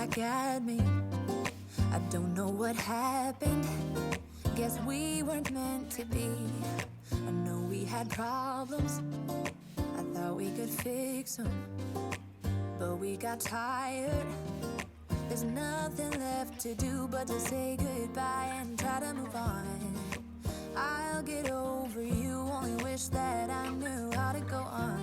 back at me. I don't know what happened. Guess we weren't meant to be. I know we had problems. I thought we could fix them, but we got tired. There's nothing left to do but to say goodbye and try to move on. I'll get over you, only wish that I knew how to go on.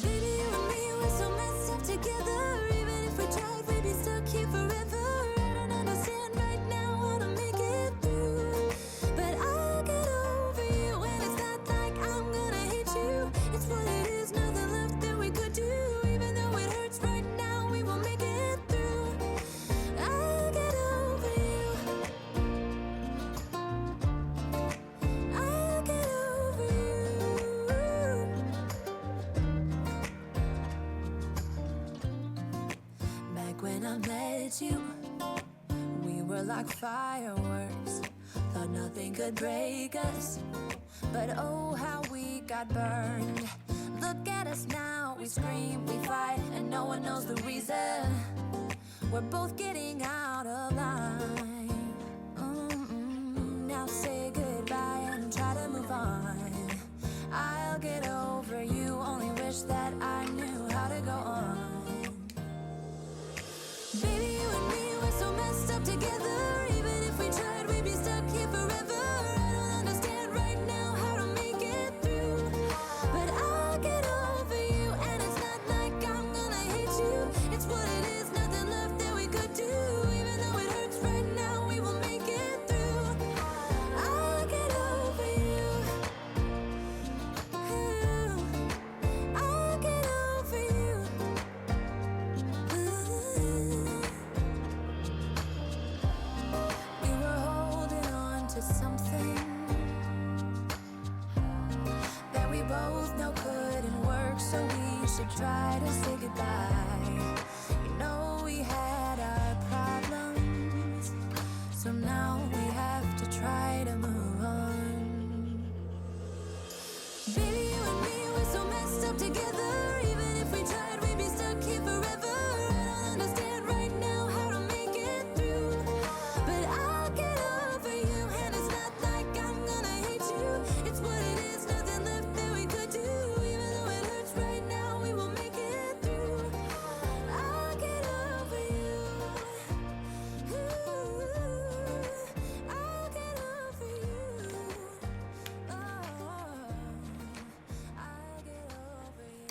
Baby, you and me, we're so messed up together. Even if we tried, we'd be stuck here forever. I don't understand right now how to make it through, but I'll get over you, and it's not like I'm gonna hate you. It's what it is, nothing left that we could do. Even though it hurts right now, we will make it through. I'll get over you. I'll get over you. Back when I met you, we were like fireworks. Thought nothing could break us, but oh how we got burned. Look at us now, we scream, we fight, and no one knows the reason. We're both getting out of line. Now say goodbye and try to move on. I'll get over you, only wish that I knew how to go on. Baby, you and me, we're so messed up together. Even if we tried, we'd be stuck here forever. I don't understand right now how to make it through, but I'll get over you, and it's not like I'm gonna hate you. It's what it is, nothing left that we could do. Even though it hurts right now, we will make it through. I'll get over you. I'll get over you. We were holding on to something that we both know couldn't work, so we should try to say goodbye. You know we had our problems, so now we have to try to move on. Baby, you and me, we're so messed up together. Even if we tried, we'd be stuck here forever. I don't understand right now how to make it through, but I'll get over you, and it's not like I'm gonna hate you. It's what it is, nothing left that we could do. Even though it hurts right now, we will make it through. I'll get over you. I'll get over you. Oh, I'll get over you.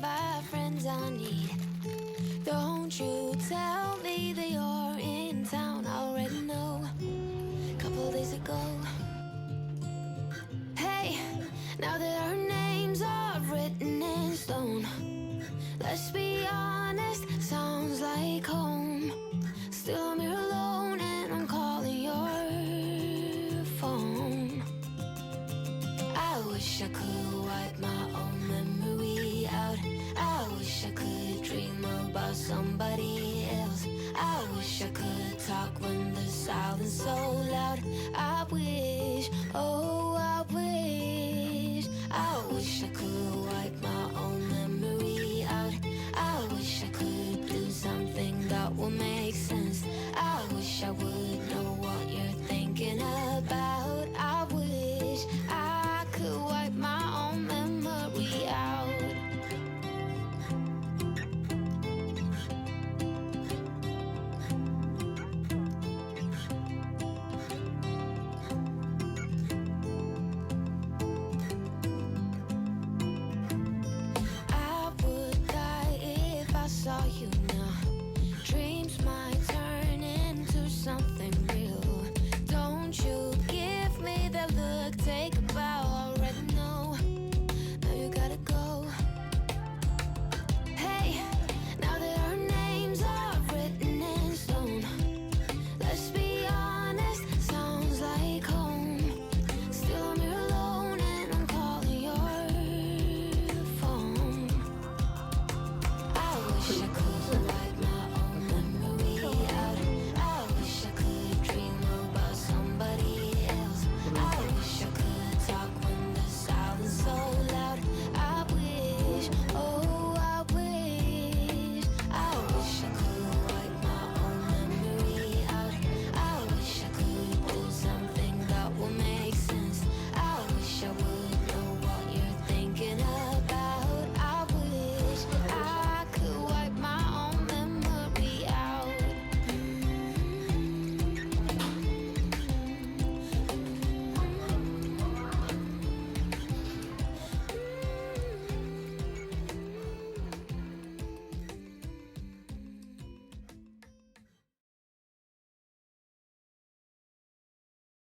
my friends I need. Don't you tell me that you're in town. I already know. Couple days ago. Hey, now that our names are written in stone, let's be honest, sounds like home. Still I'm here alone and I'm calling your phone. I wish I could wipe my own memory out. I wish I could dream about somebody else. I wish I could talk when the silence so loud. I wish, oh I wish I could wipe my own memory out. I wish I could do something that will make sense.